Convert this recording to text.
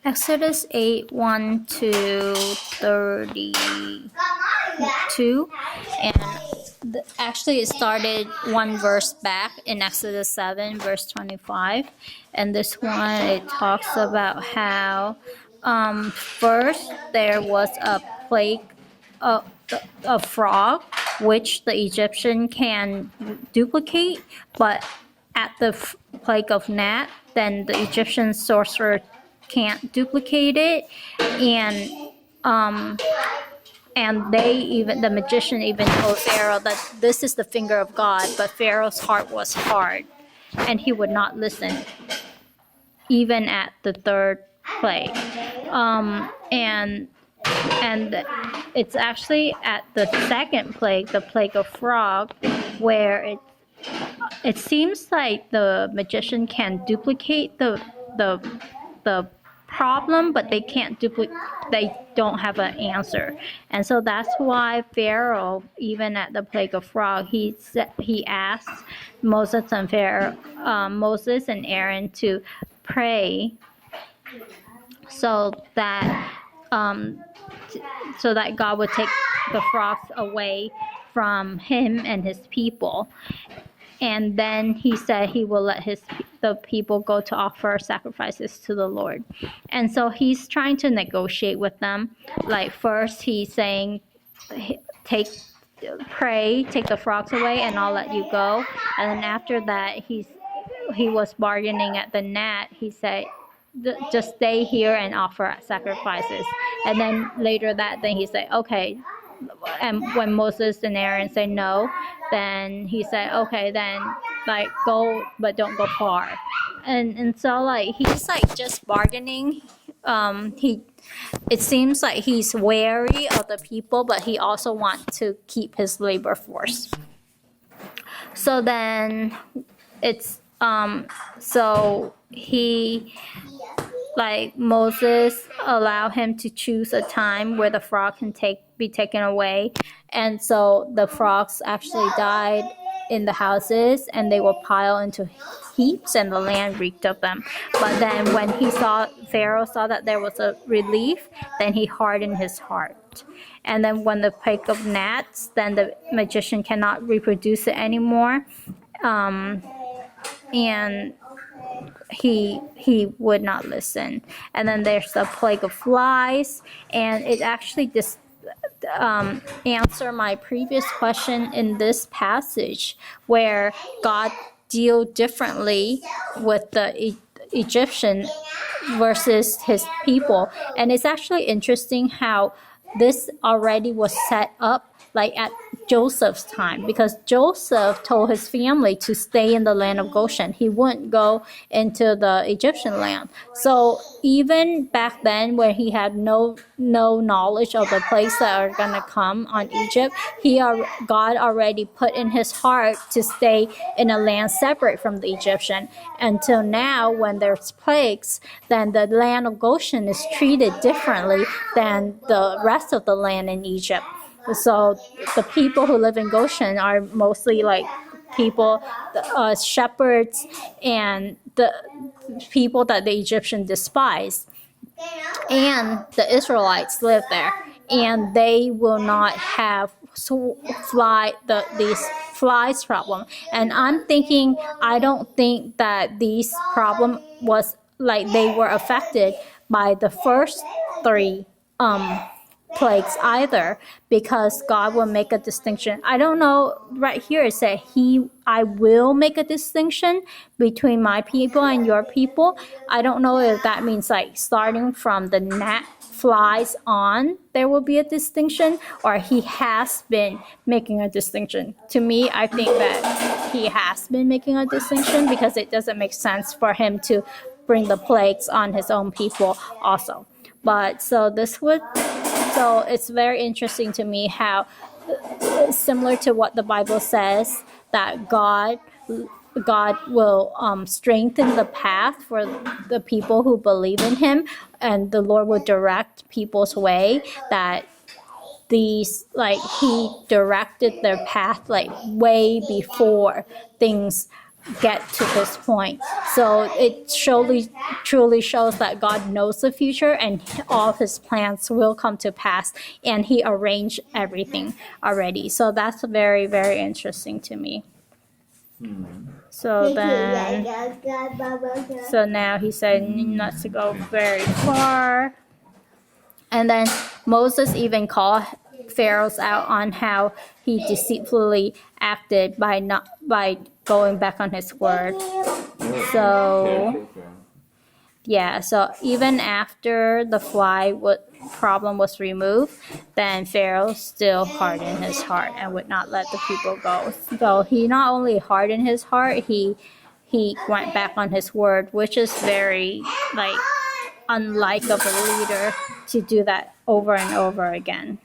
Exodus 8 1 to 32. And actually, it started one verse back in Exodus 7, verse 25. And this one, it talks about how first there was a plague of a frog, which the Egyptian can duplicate, but at the plague of gnat, then the Egyptian sorcerer can't duplicate it, and the magician even told Pharaoh that this is the finger of God, but Pharaoh's heart was hard, and he would not listen, even at the third plague. And it's actually at the second plague, the plague of frog, where it seems like the magician can duplicate the problem, but they can't duplicate. They don't have an answer, and so that's why Pharaoh, even at the plague of frog, he asked Moses and Aaron to pray so that God would take the frogs away from him and his people. And then he said he will let the people go to offer sacrifices to the Lord. And so he's trying to negotiate with them. Like, first he's saying, pray, take the frogs away, and I'll let you go. And then after that, he was bargaining at the gnat. He said, just stay here and offer sacrifices. And then later then he said, okay. And when Moses and Aaron say no, then he said, okay, then like go, but don't go far. And so like he's like just bargaining. It seems like he's wary of the people, but he also wants to keep his labor force. So then it's so he, like, Moses allow him to choose a time where the frog can be taken away, and so the frogs actually died in the houses, and they were piled into heaps, and the land reeked of them. But then when Pharaoh saw that there was a relief, then he hardened his heart. And then when the plague of gnats, then the magician cannot reproduce it anymore, and he would not listen. And then there's the plague of flies, and it actually just answer my previous question in this passage, where God deal differently with the Egyptian versus his people. And it's actually interesting how this already was set up like at Joseph's time, because Joseph told his family to stay in the land of Goshen. He wouldn't go into the Egyptian land. So even back then, when he had no knowledge of the plagues that are going to come on Egypt, God already put in his heart to stay in a land separate from the Egyptian. Until now, when there's plagues, then the land of Goshen is treated differently than the rest of the land in Egypt. So the people who live in Goshen are mostly like people, shepherds, and the people that the Egyptians despise. And the Israelites live there, and they will not have these flies problem. And I'm thinking, I don't think that these problem was like they were affected by the first three plagues either, because God will make a distinction. I don't know, right here it said I will make a distinction between my people and your people. I don't know if that means like starting from the gnat flies on there will be a distinction, or he has been making a distinction. To me, I think that he has been making a distinction, because it doesn't make sense for him to bring the plagues on his own people also. But so it's very interesting to me how, similar to what the Bible says, that God will strengthen the path for the people who believe in him, and the Lord will direct people's way, that these, like, he directed their path like way before things get to this point. So it truly shows that God knows the future and all of his plans will come to pass, and he arranged everything already. So that's very, very interesting to me. So then, so now he said not to go very far. And then Moses even called Pharaoh out on how he deceitfully acted by going back on his word. So yeah, so even after the problem was removed, then Pharaoh still hardened his heart and would not let the people go. So he not only hardened his heart, he went back on his word, which is very unlike of a leader to do that over and over again.